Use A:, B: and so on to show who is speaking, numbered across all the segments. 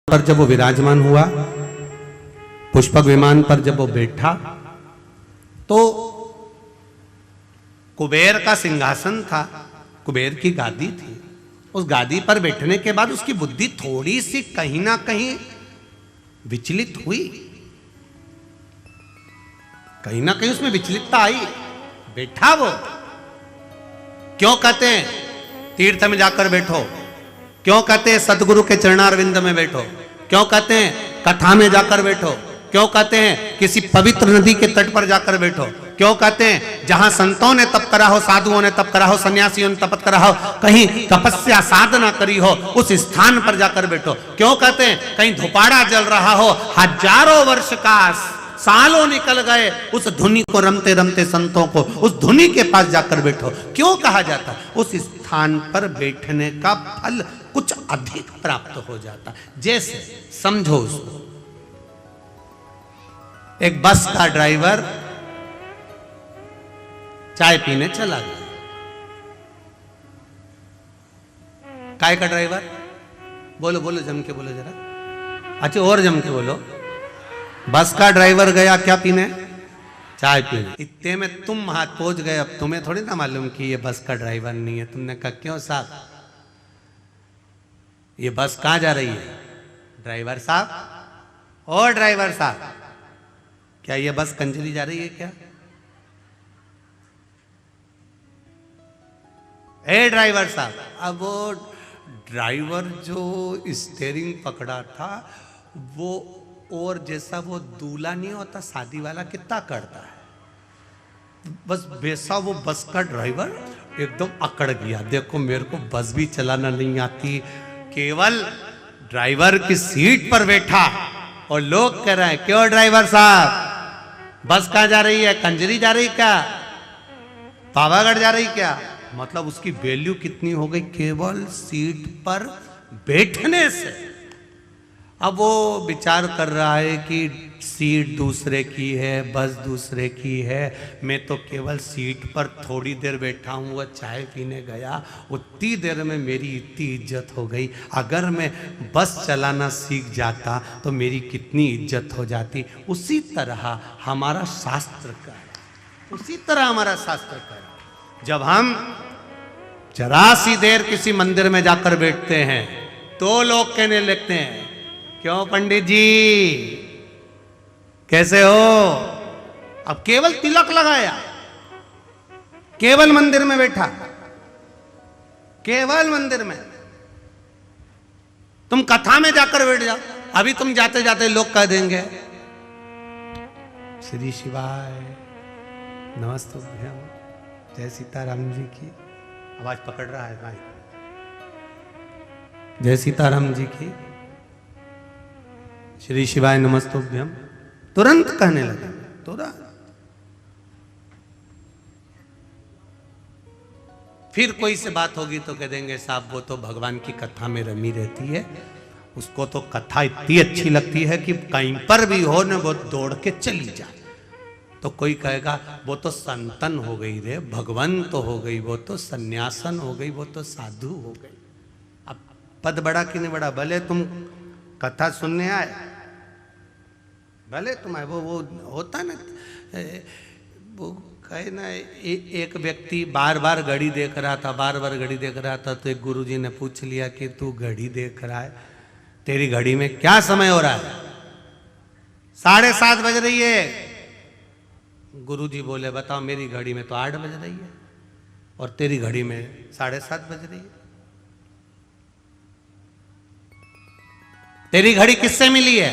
A: पर जब वो विराजमान हुआ, पुष्पक विमान पर जब वो बैठा, तो कुबेर का सिंहासन था, कुबेर की गादी थी। उस गादी पर बैठने के बाद उसकी बुद्धि थोड़ी सी कहीं ना कहीं विचलित हुई, कहीं ना कहीं उसमें विचलितता आई। बैठा वो, क्यों कहते हैं तीर्थ में जाकर बैठो, क्यों कहते हैं सतगुरु के चरणारविंद में बैठो, क्यों कहते हैं कथा में जाकर बैठो, क्यों कहते हैं किसी पवित्र नदी के तट पर जाकर बैठो, क्यों कहते हैं जहां संतों ने तप करा हो, साधुओं ने तप करा हो, सन्यासियों ने तपत करा हो, कहीं तपस्या साधना करी हो, उस स्थान पर जाकर बैठो। क्यों कहते हैं कहीं धुपाड़ा जल रहा हो, हजारों वर्ष का, सालों निकल गए, उस धुनी को रमते रमते संतों को उस धुनी के पास जाकर बैठो। क्यों कहा जाता? उस स्थान पर बैठने का फल कुछ अधिक प्राप्त हो जाता। जैसे समझो उसको, एक बस का ड्राइवर चाय पीने चला गया। काय का ड्राइवर? बोलो बोलो, जम के बोलो जरा। अच्छा और जम के बोलो। बस का ड्राइवर गया क्या पीने? चाय पीने। इतने में तुम हाथ पहुंच गए। अब तुम्हें थोड़ी ना मालूम कि ये बस का ड्राइवर नहीं है। तुमने कहा क्यों साहब, ये बस कहां जा रही है? ड्राइवर साहब, और ड्राइवर साहब, क्या ये बस कंजरी जा रही है क्या? ए ड्राइवर साहब। अब वो ड्राइवर जो स्टीयरिंग पकड़ा था, वो और जैसा वो दूल्हा नहीं होता शादी वाला कितना करता है, बस वैसा वो बस का ड्राइवर एकदम अकड़ गया। देखो मेरे को बस भी चलाना नहीं आती, केवल ड्राइवर की सीट पर बैठा और लोग कह रहे हैं क्यों ड्राइवर साहब, बस कहां जा रही है? कंजरी जा रही क्या? पावागढ़ जा रही क्या? मतलब उसकी वैल्यू कितनी हो गई केवल सीट पर बैठने से। अब वो विचार कर रहा है कि सीट दूसरे की है, बस दूसरे की है, मैं तो केवल सीट पर थोड़ी देर बैठा हूँ। वह चाय पीने गया, उतनी देर में मेरी इतनी इज्जत हो गई। अगर मैं बस चलाना सीख जाता तो मेरी कितनी इज्जत हो जाती। उसी तरह हमारा शास्त्र का है, उसी तरह हमारा शास्त्र का है। जब हम जरा सी देर किसी मंदिर में जाकर बैठते हैं तो लोग कहने लगते हैं क्यों पंडित जी कैसे हो? अब केवल तिलक लगाया, केवल मंदिर में बैठा, केवल मंदिर में। तुम कथा में जाकर बैठ जाओ, अभी तुम जाते जाते लोग कह देंगे श्री शिवाय नमस्तुभ्यम, जय सीताराम जी की। आवाज पकड़ रहा है भाई, जय सीताराम जी की, श्री शिवाय नमस्तुभ्यम, तुरंत कहने लगे, तुरंत। फिर कोई से बात होगी तो कह देंगे साहब वो तो भगवान की कथा में रमी रहती है, उसको तो कथा इतनी अच्छी लगती है कि कहीं पर भी हो न वो दौड़ के चली जाए। तो कोई कहेगा वो तो संतन हो गई रे, भगवान तो हो गई, वो तो सन्यासन हो गई, वो तो साधु हो गई। अब पद बड़ा कि नहीं बड़ा, भले तुम कथा सुनने आए, भले तुम आए, वो होता ना, वो कहे ना, एक व्यक्ति बार बार घड़ी देख रहा था, बार बार घड़ी देख रहा था, तो एक गुरुजी ने पूछ लिया कि तू घड़ी देख रहा है, तेरी घड़ी में क्या समय हो रहा है? 7:30 बज रही है। गुरुजी बोले बताओ मेरी घड़ी में तो 8 बज रही है और तेरी घड़ी में 7:30 बज रही है। तेरी घड़ी किससे मिली है?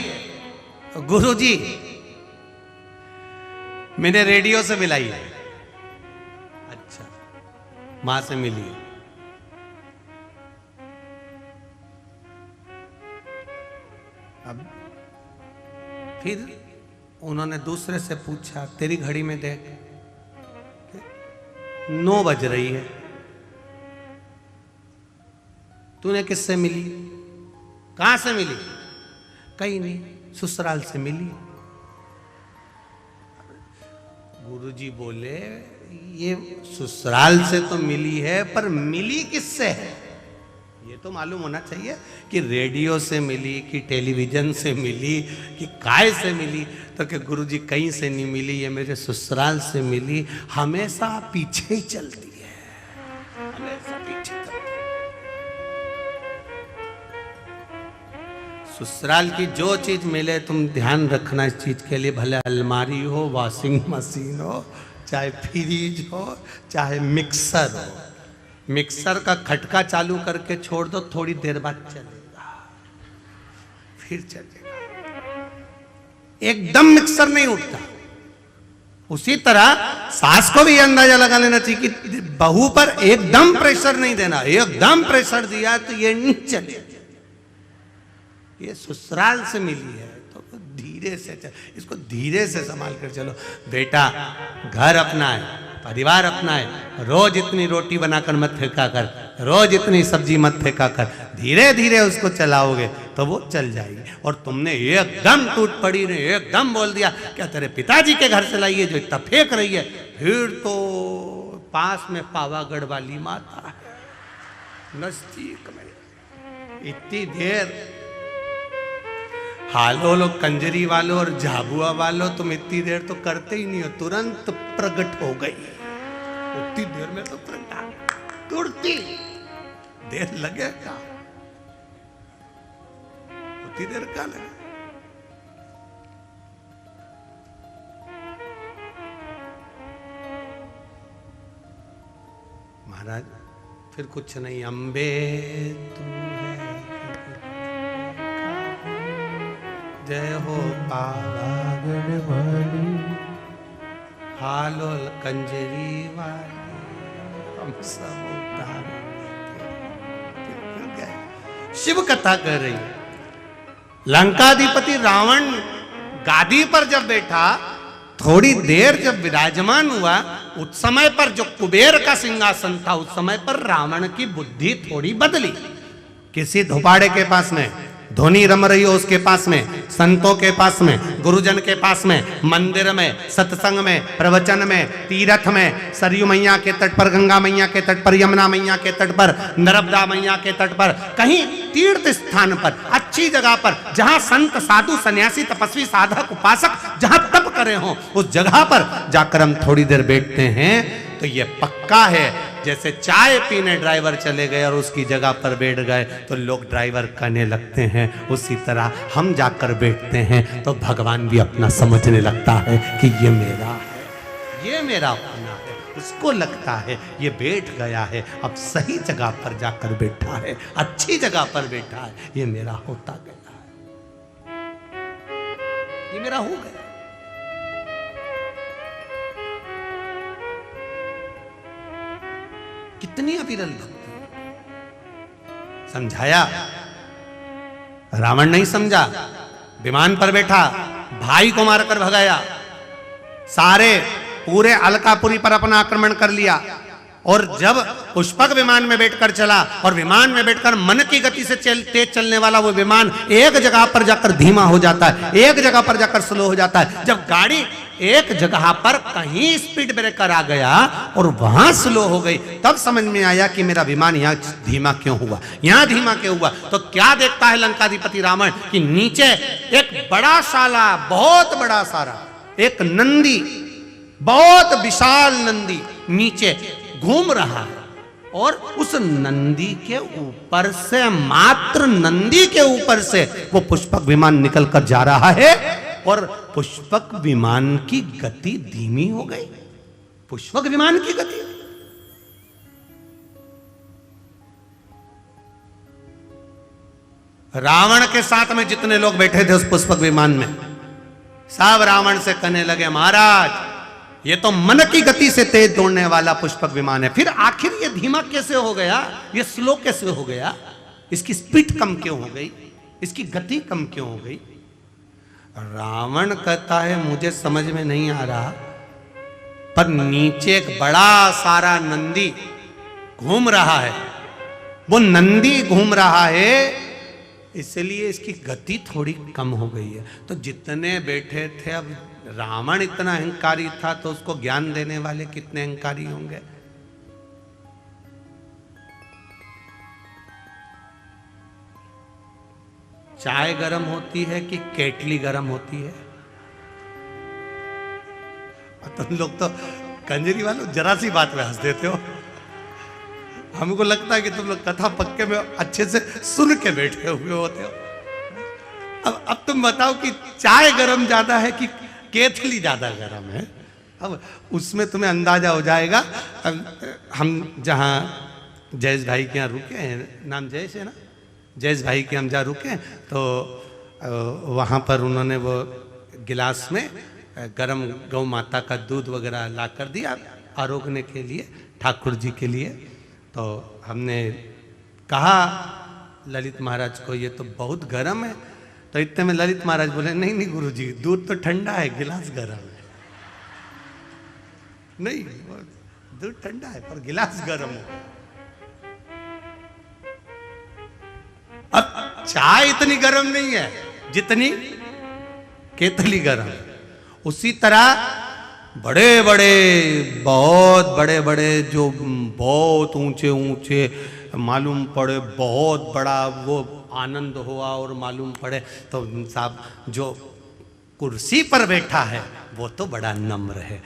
A: गुरुजी मैंने रेडियो से मिलाई है। अच्छा, मां से मिली है। अब फिर उन्होंने दूसरे से पूछा तेरी घड़ी में देख 9 बज रही है, तूने किससे मिली? कहां से मिली? कहीं नहीं, ससुराल से मिली। गुरुजी बोले ये ससुराल से तो मिली है, पर मिली किससे है? ये तो मालूम होना चाहिए कि रेडियो से मिली, कि टेलीविजन से मिली, कि काय से मिली। तो कि गुरुजी कहीं से नहीं मिली, ये मेरे ससुराल से मिली। हमेशा पीछे ही चलती है, हमेशा पीछे चलती है। ससुराल की जो चीज मिले तुम ध्यान रखना इस चीज के लिए, भले अलमारी हो, वॉशिंग मशीन हो, चाहे फ्रिज हो, चाहे मिक्सर हो। मिक्सर का खटका चालू करके छोड़ दो, थोड़ी देर बाद चलेगा, फिर चलेगा। एकदम मिक्सर नहीं उठता। उसी तरह सास को भी अंदाजा लगा लेना चाहिए कि बहू पर एकदम प्रेशर नहीं देना। एकदम प्रेशर दिया तो ये नहीं चलेगा। ये ससुराल से मिली है तो धीरे से इसको धीरे से संभाल कर चलो। बेटा घर अपना है, परिवार अपना है, रोज इतनी रोटी बनाकर मत फेंका कर, रोज इतनी सब्जी मत फेंका कर। धीरे धीरे उसको चलाओगे तो वो चल जाएगी। और तुमने एकदम टूट पड़ी ने एकदम बोल दिया क्या तेरे पिताजी के घर से लाइए जो इतना फेंक रही है, फिर तो पास में पावागढ़ वाली माता है, नजदीक में। इतनी देर हालो लोग कंजरी वालों और झाबुआ वालों तुम इतनी देर तो करते ही नहीं हो, तुरंत प्रकट हो गई। उतनी देर में तो प्रकट, तुरती देर लगेगा, उतनी देर का लगे। महाराज फिर कुछ नहीं, अम्बे तू है जय हो पावागढ़ वाली, हालोल कंजरी वाली, हम सब उतार गए। शिव कथा कर रही है। लंकाधिपति रावण गादी पर जब बैठा, थोड़ी देर जब विराजमान हुआ, उस समय पर जो कुबेर का सिंहासन था, उस समय पर रावण की बुद्धि थोड़ी बदली। किसी धोपाड़े के पास में धोनी रम रही हो, उसके पास में, संतों के पास में, गुरुजन के पास में, मंदिर में, सत्संग में, प्रवचन में, तीर्थ में, सरयू मैया के तट पर, गंगा मैया के तट पर, यमुना मैया के तट पर, नर्मदा मैया के तट पर, कहीं तीर्थ स्थान पर, अच्छी जगह पर, जहां संत साधु सन्यासी तपस्वी साधक उपासक जहां तप करे हो, उस जगह पर जाकर हम थोड़ी देर बैठते हैं तो ये पक्का है। जैसे चाय पीने ड्राइवर चले गए और उसकी जगह पर बैठ गए तो लोग ड्राइवर कहने लगते हैं, उसी तरह हम जाकर बैठते हैं तो भगवान भी अपना समझने लगता है कि ये मेरा है, ये मेरा अपना है। उसको लगता है ये बैठ गया है, अब सही जगह पर जाकर बैठा है, अच्छी जगह पर बैठा है, ये मेरा होता गया है, ये मेरा हो गया। कितनी अविरल भक्ति। समझाया, रावण नहीं समझा, विमान पर बैठा, भाई को मारकर भगाया, सारे पूरे अलकापुरी पर अपना आक्रमण कर लिया। और जब पुष्पक विमान में बैठकर चला और विमान में बैठकर मन की गति से तेज चलने वाला वो विमान एक जगह पर जाकर धीमा हो जाता है, एक जगह पर जाकर स्लो हो जाता है। जब गाड़ी एक जगह पर कहीं स्पीड ब्रेकर आ गया और वहां स्लो हो गई, तब समझ में आया कि मेरा विमान यहाँ धीमा क्यों हुआ, यहाँ धीमा क्यों हुआ। तो क्या देखता है लंकाधिपति रावण कि नीचे एक बड़ा साला, बहुत बड़ा सारा एक नंदी, बहुत विशाल नंदी नीचे घूम रहा है। और उस नंदी के ऊपर से, मात्र नंदी के ऊपर से वो पुष्पक विमान निकल कर जा रहा है और पुष्पक विमान की गति धीमी हो गई। पुष्पक विमान की गति, रावण के साथ में जितने लोग बैठे थे उस पुष्पक विमान में, सब रावण से कहने लगे, महाराज ये तो मन की गति से तेज दौड़ने वाला पुष्पक विमान है, फिर आखिर ये धीमा कैसे हो गया, ये स्लो कैसे हो गया, इसकी स्पीड कम क्यों हो गई, इसकी गति कम क्यों हो गई। रावण कहता है मुझे समझ में नहीं आ रहा, पर नीचे एक बड़ा सारा नंदी घूम रहा है, वो नंदी घूम रहा है इसलिए इसकी गति थोड़ी कम हो गई है। तो जितने बैठे थे, अब रावण इतना अहंकारी था तो उसको ज्ञान देने वाले कितने अहंकारी होंगे। चाय गरम होती है कि केटली गरम होती है? तुम लोग तो कंजरी वालों जरा सी बात में हंस देते हो। हमको लगता है कि तुम लोग कथा पक्के में अच्छे से सुन के बैठे हुए होते हो। अब तुम बताओ कि चाय गरम ज्यादा है कि केतली ज्यादा गरम है? अब उसमें तुम्हें अंदाजा हो जाएगा। हम जहाँ जयेश भाई के यहाँ रुके हैं, नाम जयेश है ना, जयेश भाई के हम जहाँ रुके हैं, तो वहाँ पर उन्होंने वो गिलास में गरम गौ माता का दूध वगैरह ला कर दिया आरोगने के लिए, ठाकुर जी के लिए। तो हमने कहा ललित महाराज को ये तो बहुत गर्म है। तो इतने में ललित महाराज बोले नहीं नहीं गुरुजी, दूध तो ठंडा है, गिलास गर्म है। नहीं, दूध ठंडा है पर गिलास गर्म है। अब चाय इतनी गर्म नहीं है जितनी केतली गर्म है। उसी तरह बड़े बड़े, बहुत बड़े बड़े, जो बहुत ऊंचे ऊंचे मालूम पड़े, बहुत बड़ा वो आनंद हुआ और मालूम पड़े, तो साहब जो कुर्सी पर बैठा है वो तो बड़ा नम्र है,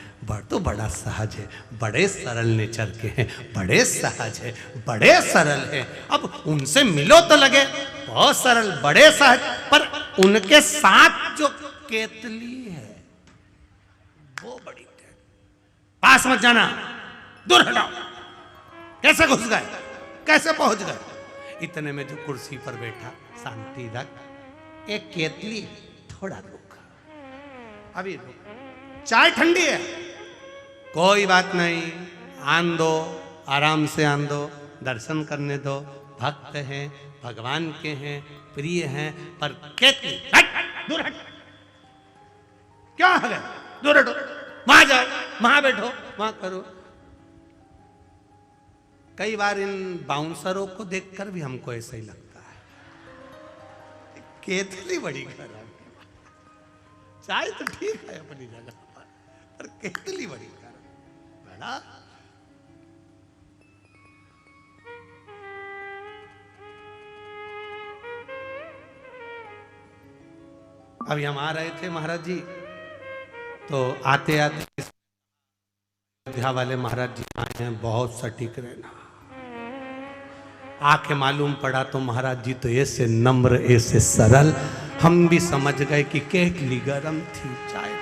A: तो बड़ा सहज है, बड़े सरल नेचर के हैं, बड़े सहज है, बड़े सरल है। अब उनसे मिलो तो लगे बहुत सरल, बड़े सहज, पर उनके साथ जो केतली है वो बड़ी है। पास मत जाना, दूर हटाओ। कैसे घुस गए, कैसे पहुंच गए? इतने में जो कुर्सी पर बैठा, शांति रख, एक केतली, थोड़ा रुक, अभी रुक, चाय ठंडी है, कोई बात नहीं, आन दो, आराम से आन दो, दर्शन करने दो, भक्त हैं, भगवान के हैं, प्रिय हैं, पर केतली हट, दूर हट, क्या है, दूर हटो, वहां जाओ, वहां बैठो, वहां करो। कई बार इन बाउंसरों को देखकर भी हमको ऐसा ही लगता है, केतली बड़ी खराब, चाय तो ठीक है अपनी जगह पर केतली बड़ी खराब बड़ा। अभी हम आ रहे थे महाराज जी, तो आते आते अयोध्या वाले महाराज जी आए हैं, बहुत सटीक रहना। आके मालूम पड़ा तो महाराज जी तो ऐसे नम्र, ऐसे सरल, हम भी समझ गए कि केतली गरम थी, चाय थी।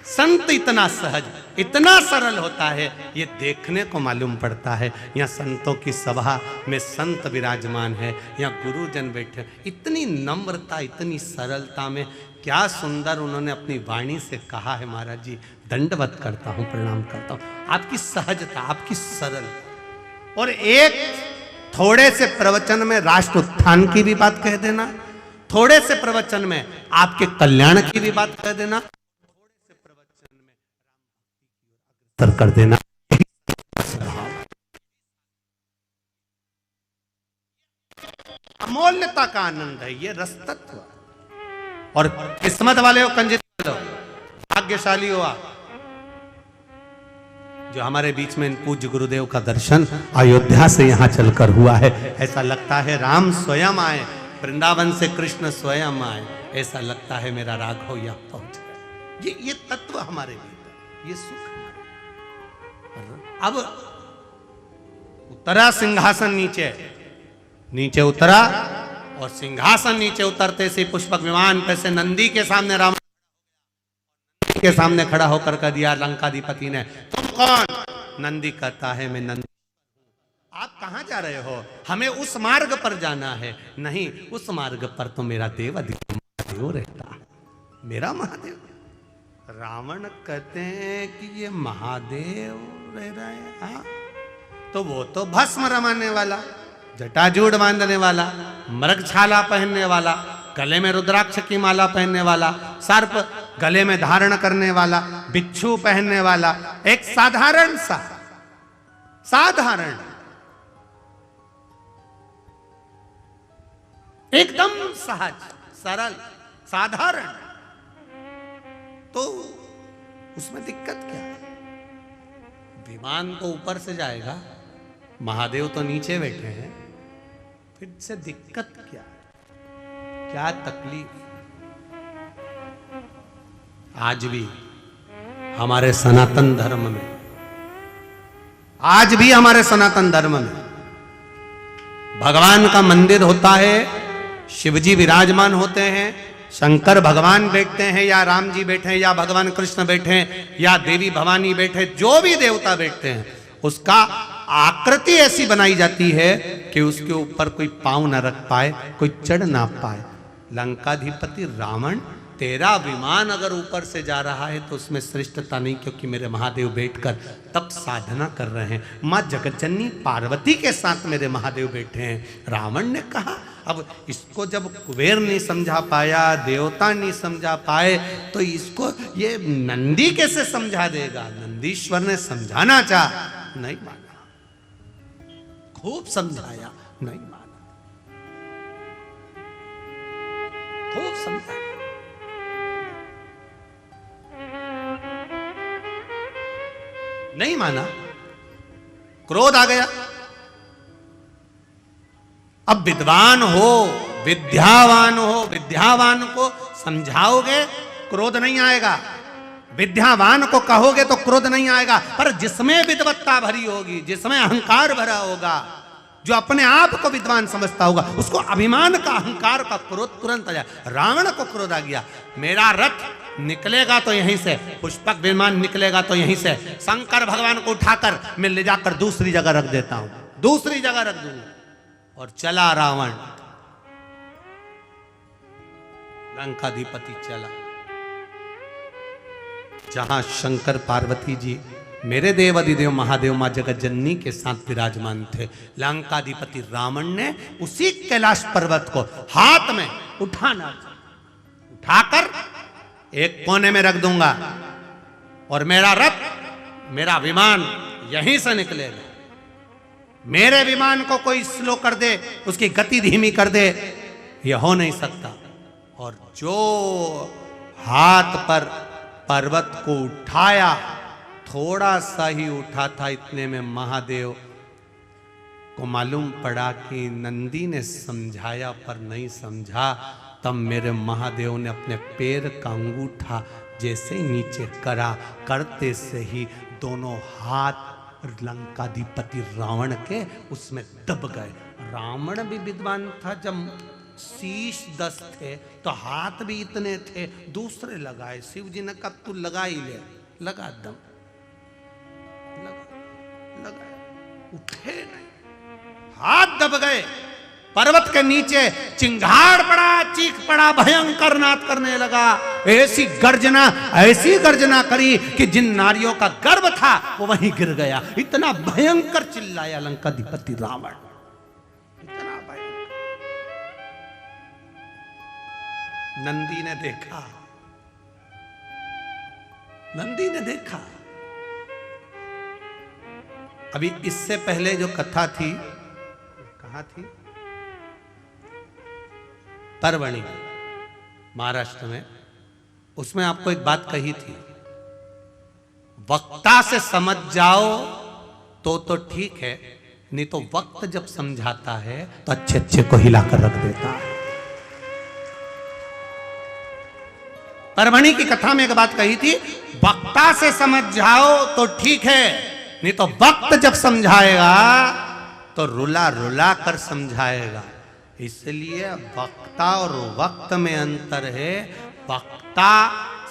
A: संत इतना सहज, इतना सरल होता है, ये देखने को मालूम पड़ता है। यहाँ संतों की सभा में संत विराजमान है, यहाँ गुरुजन बैठे, इतनी नम्रता, इतनी सरलता में, क्या सुंदर उन्होंने अपनी वाणी से कहा है। महाराज जी दंडवत करता हूँ, प्रणाम करता हूँ, आपकी सहजता, आपकी सरलता। और एक थोड़े से प्रवचन में राष्ट्र उत्थान की भी बात कह देना, थोड़े से प्रवचन में आपके कल्याण की भी बात कह देना, थोड़े से प्रवचन में अग्रसर कर देना। अमूल्यता का आनंद है ये रस तत्व। और किस्मत वाले हो, कंजित वाले हो, भाग्यशाली हो आप, जो हमारे बीच में पूज्य गुरुदेव का दर्शन अयोध्या से यहाँ चलकर हुआ है। ऐसा लगता है राम स्वयं आए, वृंदावन से कृष्ण स्वयं आए, ऐसा लगता है मेरा राघव यहाँ पहुंच गए। ये तत्व हमारे भीतर, ये सुख हमारे। अब उतरा सिंहासन नीचे, नीचे उतरा, और सिंहासन नीचे उतरते से पुष्पक विमान पे से नंदी के सामने, राम के सामने खड़ा होकर कह दिया लंकाधिपति ने, तुम कौन? नंदी कहता है मैं नंदी। आप कहां जा रहे हो? हमें उस मार्ग पर जाना है। नहीं, उस मार्ग पर तो मेरा देव महादेव रहता है, मेरा महादेव। रावण कहते हैं कि ये महादेव रह रहे हैं, हाँ? तो वो तो भस्म रमाने वाला, जटाजूड़ बांधने वाला, मृगछाला पहनने वाला, गले में रुद्राक्ष की माला पहनने वाला, सर्प गले में धारण करने वाला, बिच्छू पहनने वाला, एक साधारण सा, साधारण, एकदम सहज, सरल, साधारण, तो उसमें दिक्कत क्या है? विमान तो ऊपर से जाएगा, महादेव तो नीचे बैठे हैं, फिर से दिक्कत क्या है? क्या तकलीफ। आज भी हमारे सनातन धर्म में, आज भी हमारे सनातन धर्म में भगवान का मंदिर होता है, शिवजी विराजमान होते हैं, शंकर भगवान बैठते हैं या राम जी बैठे हैं या भगवान कृष्ण बैठे हैं या देवी भवानी बैठे, जो भी देवता बैठते हैं उसका आकृति ऐसी बनाई जाती है कि उसके ऊपर कोई पांव न रख पाए, कोई चढ़ ना पाए। लंकाधिपति रावण, तेरा विमान अगर ऊपर से जा रहा है तो उसमें श्रेष्ठता नहीं, क्योंकि मेरे महादेव बैठकर तप साधना कर रहे हैं। माँ जगज्जननी पार्वती के साथ मेरे महादेव बैठे हैं। रावण ने कहा, अब इसको जब कुबेर नहीं समझा पाया, देवता नहीं समझा पाए, तो इसको ये नंदी कैसे समझा देगा। नंदीश्वर ने समझाना चाहा, नहीं माना, खूब समझाया, नहीं माना, खूब समझाया, नहीं माना, क्रोध आ गया। अब विद्वान हो, विद्यावान हो, विद्यावान को समझाओगे क्रोध नहीं आएगा, विद्यावान को कहोगे तो क्रोध नहीं आएगा। पर जिसमें विद्वत्ता भरी होगी, जिसमें अहंकार भरा होगा, जो अपने आप को विद्वान समझता होगा, उसको अभिमान का, अहंकार का क्रोध तुरंत आ जाए। रावण को क्रोध आ गया, मेरा रथ निकलेगा तो यहीं से, पुष्पक विमान निकलेगा तो यहीं से, शंकर भगवान को उठाकर मैं ले जाकर दूसरी जगह रख देता हूं, दूसरी जगह रख दूंगा। और चला रावण, लंकाधिपति चला जहां शंकर पार्वती जी मेरे देव अधिदेव महादेव मां जगज्जननी के साथ विराजमान थे। लंकाधिपति रावण ने उसी कैलाश पर्वत को हाथ में उठाना, उठाकर एक कोने में रख दूंगा और मेरा रथ, मेरा विमान यहीं से निकलेगा। मेरे विमान को कोई स्लो कर दे, उसकी गति धीमी कर दे, यह हो नहीं सकता। और जो हाथ पर पर्वत को उठाया, थोड़ा सा ही उठा था, इतने में महादेव को मालूम पड़ा कि नंदी ने समझाया पर नहीं समझा। तब मेरे महादेव ने अपने पैर का अंगूठा जैसे ही नीचे करा, करते से ही दोनों हाथ लंकाधिपति रावण के उसमें दब गए। रावण भी विद्वान था, जब शीश 10 थे तो हाथ भी इतने थे, दूसरे लगाए। शिव जी ने कहा तू लगा ही ले, लगा दम, लगा, उठे नहीं, हाथ दब गए। पर्वत के नीचे चिंगाड़ पड़ा, चीख पड़ा, भयंकर नाद करने लगा। ऐसी गर्जना करी कि जिन नारियों का गर्भ था वो वहीं गिर गया। इतना भयंकर चिल्लाया लंकाधिपति रावण, इतना भयंकर। नंदी ने देखा, नंदी ने देखा। अभी इससे पहले जो कथा थी, कहाँ थी? परवणी, महाराष्ट्र में। उसमें आपको एक बात कही थी, वक्ता से समझ जाओ तो ठीक है, नहीं तो वक्त जब समझाता है तो अच्छे अच्छे को हिलाकर रख देता है। परवणी की कथा में एक बात कही थी, वक्ता से समझ जाओ तो ठीक है, नहीं तो वक्त जब समझाएगा तो रुला रुला कर समझाएगा। इसलिए वक्ता और वक्त में अंतर है। वक्ता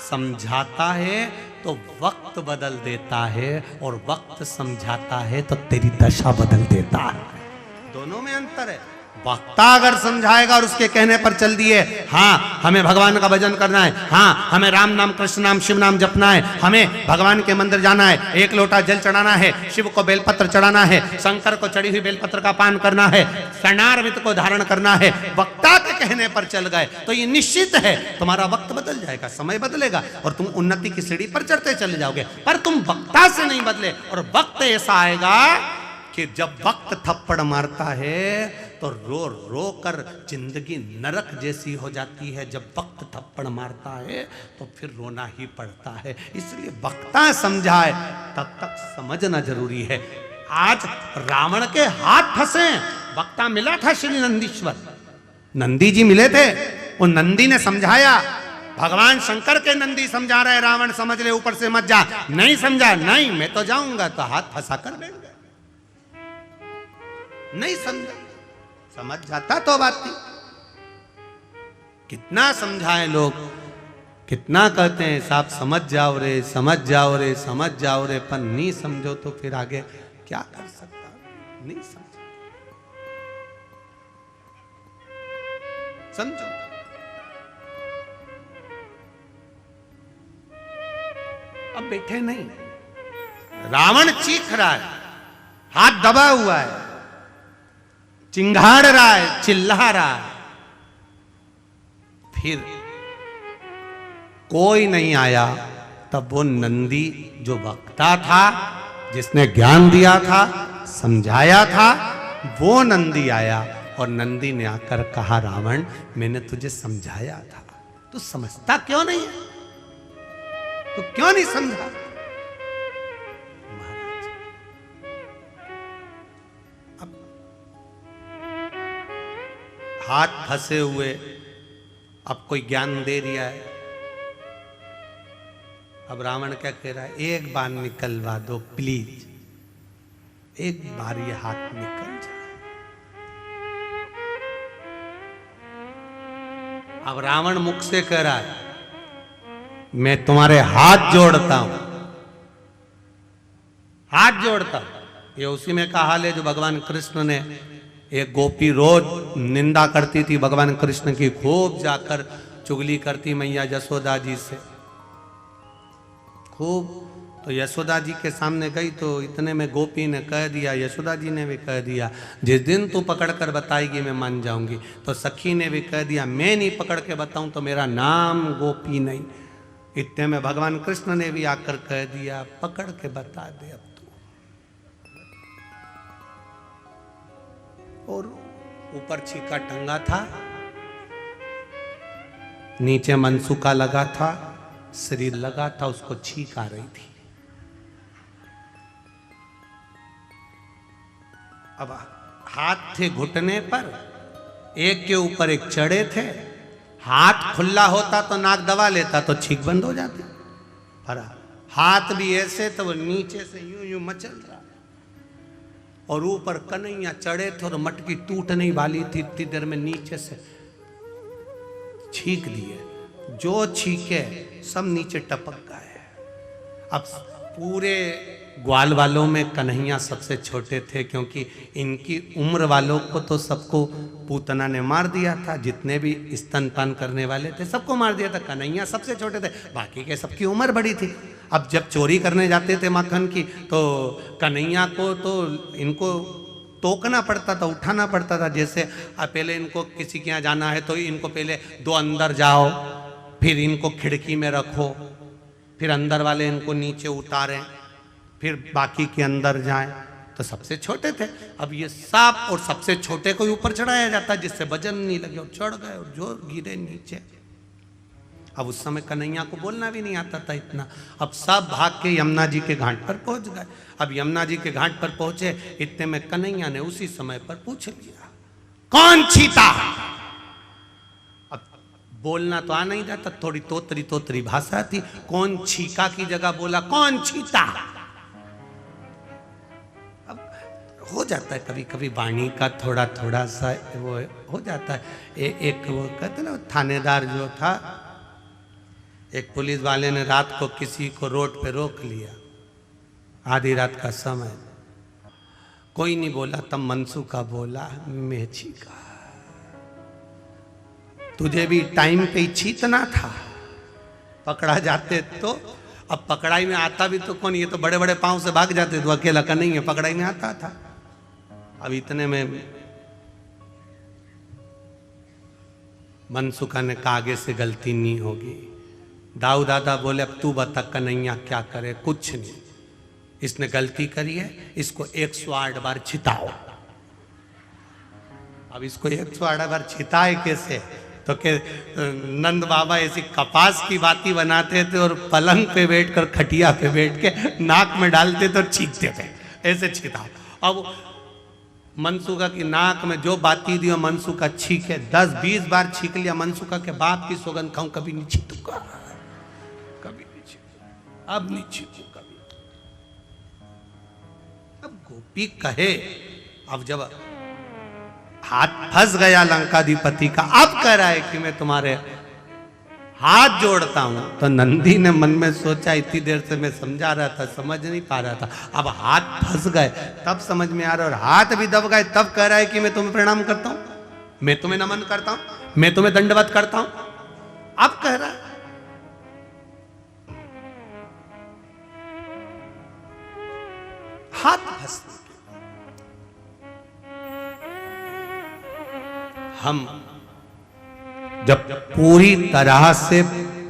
A: समझाता है तो वक्त बदल देता है, और वक्त समझाता है तो तेरी दशा बदल देता है। दोनों में अंतर है। वक्ता अगर समझाएगा और उसके कहने पर चल दिए, हाँ हमें भगवान का भजन करना है, हाँ हमें राम नाम कृष्ण नाम शिव नाम जपना है, हमें भगवान के मंदिर जाना है, एक लोटा जल चढ़ाना है, शिव को बेलपत्र चढ़ाना है, शंकर को चढ़ी हुई बेलपत्र का पान करना है, शरणार्वित को धारण करना है, वक्ता के कहने पर चल गए तो ये निश्चित है तुम्हारा वक्त बदल जाएगा, समय बदलेगा और तुम उन्नति की सीढ़ी पर चढ़ते चले जाओगे। पर तुम वक्ता से नहीं बदले, और वक्त ऐसा आएगा कि जब वक्त थप्पड़ मारता है तो रो रो कर जिंदगी नरक जैसी हो जाती है। जब वक्त थप्पड़ मारता है तो फिर रोना ही पड़ता है। इसलिए वक्ता समझाए तब तक समझना जरूरी है। आज रावण के हाथ फंसे, वक्ता मिला था श्री नंदीश्वर, नंदी जी मिले थे, वो नंदी ने समझाया, भगवान शंकर के नंदी समझा रहे रावण समझ ले ऊपर से मत जा, नहीं समझा, नहीं मैं तो जाऊंगा, तो हाथ फंसा कर बैठ गए, नहीं समझा, समझ जाता तो बात थी। कितना समझाए लोग, कितना कहते हैं साहब समझ जाओ रे, समझ जाओ रे, समझ जाओ रे, पर नहीं समझो तो फिर आगे क्या कर सकता, नहीं समझो, समझो। अब बैठे नहीं, रावण चीख रहा है, हाथ दबा हुआ है, चिंगाड़ रहा है, चिल्ला रहा है, फिर कोई नहीं आया। तब वो नंदी जो वक्ता था, जिसने ज्ञान दिया था, समझाया था, वो नंदी आया और नंदी ने आकर कहा रावण मैंने तुझे समझाया था, तू समझता क्यों नहीं है, तो क्यों नहीं समझा। महाराज अब हाथ फंसे हुए, अब कोई ज्ञान दे दिया है, अब रावण क्या कह रहा है, एक बार निकलवा दो प्लीज, एक बार ये हाथ निकल जाए। अब रावण मुख से कह रहा है मैं तुम्हारे हाथ जोड़ता हूं, हाथ जोड़ता हूं। ये उसी में का हाल है जो भगवान कृष्ण ने, एक गोपी रोज निंदा करती थी भगवान कृष्ण की, खूब जाकर चुगली करती मैया यशोदा जी से खूब। तो यशोदा जी के सामने गई तो इतने में गोपी ने कह दिया, यशोदा जी ने भी कह दिया जिस दिन तू पकड़ कर बताएगी मैं मान जाऊंगी। तो सखी ने भी कह दिया मैं नहीं पकड़ के बताऊं तो मेरा नाम गोपी नहीं। इतने में भगवान कृष्ण ने भी आकर कह दिया पकड़ के बता दे अब तू। और ऊपर छीका टंगा था, नीचे मनसुका लगा था, शरीर लगा था, उसको छींक आ रही थी। अब हाथ थे घुटने पर, एक के ऊपर एक चढ़े थे, हाथ खुला होता तो नाक दबा लेता तो छींक बंद हो जाती, पर हाथ भी ऐसे तो वो नीचे से यूं यूं मचल रहा, और ऊपर कन्हैया चढ़े थे और मटकी टूट नहीं वाली थी, इतनी देर में नीचे से छींक दिए, जो छींके सब नीचे टपक गए। अब पूरे ग्वाल वालों में कन्हैया सबसे छोटे थे, क्योंकि इनकी उम्र वालों को तो सबको पूतना ने मार दिया था, जितने भी स्तनपान करने वाले थे सबको मार दिया था, कन्हैया सबसे छोटे थे, बाकी के सबकी उम्र बड़ी थी। अब जब चोरी करने जाते थे माखन की तो कन्हैया को तो इनको टोकना पड़ता था, उठाना पड़ता था। जैसे पहले इनको किसी के यहाँ जाना है तो इनको पहले दो अंदर जाओ, फिर इनको खिड़की में रखो, फिर अंदर वाले इनको नीचे उतारें, फिर बाकी के अंदर जाएं, तो सबसे छोटे थे। अब ये सांप और सबसे छोटे को ऊपर चढ़ाया जाता जिससे वजन नहीं लगे, और चढ़ गए और जो गिरे नीचे। अब उस समय कन्हैया को बोलना भी नहीं आता था इतना। अब सब भाग के यमुना जी के घाट पर पहुंच गए। अब यमुना जी के घाट पर पहुंचे, इतने में कन्हैया ने उसी समय पर पूछ लिया कौन छीता। अब बोलना तो आ नहीं जाता, थोड़ी तोतरी तोतरी भाषा थी, कौन छीका की जगह बोला कौन छीता। अब हो जाता है कभी कभी वाणी का थोड़ा थोड़ा सा वो हो जाता है। एक वो कहते ना थानेदार जो था, एक पुलिस वाले ने रात को किसी को रोड पे रोक लिया, आधी रात का समय, कोई नहीं बोला, तब मनसुखा बोला मैं छीका, तुझे भी टाइम पे ही छीतना था, पकड़ा जाते तो। अब पकड़ाई में आता भी तो कौन, ये तो बड़े बड़े पांव से भाग जाते, तो अकेला का नहीं है, पकड़ाई में आता था। अब इतने में मनसुखा ने कहा आगे से गलती नहीं होगी। दाऊ दादा बोले अब तू बता कन्हैया क्या करे। कुछ नहीं, इसने गलती करी है, इसको 108 बार छिताओ। अब इसको 108 बार छिताए कैसे, तो के नंद बाबा ऐसी कपास की बाती बनाते थे और पलंग पे बैठकर खटिया पे बैठ के नाक में डालते थे और छींकते थे, ऐसे छिताओ। अब मनसूखा की नाक में जो बाती दियो मनसूखा छीके, 10-20 बार छीक लिया मनसूखा के बाप की सौगंध खाऊं, कभी नहीं छीकूंगा, कभी नहीं छीकूंगा, अब नहीं छीकू कभी। अब गोपी कहे, अब जब हाथ फंस गया लंकाधिपति का, अब कह रहा है कि मैं तुम्हारे हाथ जोड़ता हूं, तो नंदी ने मन में सोचा इतनी देर से मैं समझा रहा था, समझ नहीं पा रहा था, अब हाथ फंस गए तब समझ में आ रहा है, और हाथ भी दब गए तब कह रहा है कि मैं तुम्हें प्रणाम करता हूं, मैं तुम्हें नमन करता हूं, मैं तुम्हें दंडवत करता हूं। अब कह रहा है हाथ फंसने के हम जब पूरी तरह से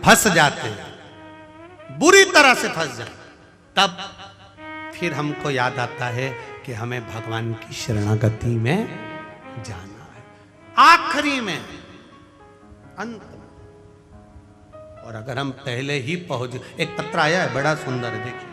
A: फंस जाते हैं, बुरी तरह से फंस जाते, तब फिर हमको याद आता है कि हमें भगवान की शरणागति में जाना है, आखिरी में, अंत में। और अगर हम पहले ही पहुंच, एक पत्र आया है बड़ा सुंदर, देखिए,